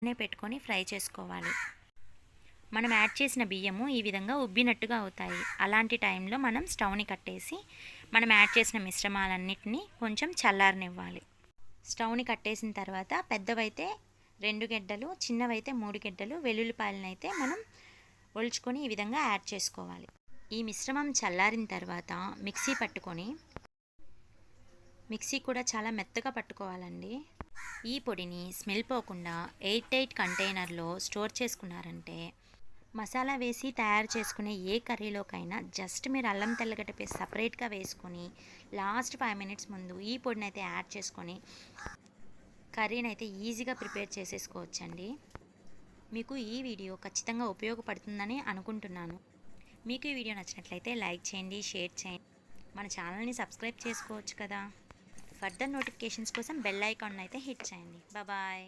నూనె పెట్టుకొని ఫ్రై చేసుకోవాలి. మనం యాడ్ చేసిన బియ్యము ఈ విధంగా ఉబ్బినట్టుగా అవుతాయి. అలాంటి టైంలో మనం స్టవ్ని కట్టేసి మనం యాడ్ చేసిన మిశ్రమాలన్నిటిని కొంచెం చల్లారనివ్వాలి. స్టవ్ని కట్టేసిన తర్వాత పెద్దవైతే 2 గెడ్డలు, చిన్నవైతే 3 గెడ్డలు వెల్లుల్లిపాయలనైతే మనం ఒలుచుకొని ఈ విధంగా యాడ్ చేసుకోవాలి. ఈ మిశ్రమం చల్లారిన తర్వాత మిక్సీ కూడా చాలా మెత్తగా పట్టుకోవాలండి. ఈ పొడిని స్మెల్ పోకుండా ఎయిర్ టైట్ కంటైనర్లో స్టోర్ చేసుకున్నారంటే మసాలా వేసి తయారు చేసుకునే ఏ కర్రీలోకైనా జస్ట్ మీరు అల్లం తెల్లగడ్డ పేస్ట్ సపరేట్గా వేసుకొని లాస్ట్ 5 మినిట్స్ ముందు ఈ పొడిని అయితే యాడ్ చేసుకొని కర్రీని అయితే ఈజీగా ప్రిపేర్ చేసేసుకోవచ్చండి. మీకు ఈ వీడియో ఖచ్చితంగా ఉపయోగపడుతుందని అనుకుంటున్నాను. మీకు ఈ వీడియో నచ్చినట్లయితే లైక్ చేయండి, షేర్ చేయండి, మన ఛానల్ని సబ్స్క్రైబ్ చేసుకోవచ్చు కదా. ఫర్దర్ నోటిఫికేషన్స్ కోసం బెల్ ఐకాన్ అయితే హిట్ చేయండి. బాయ్.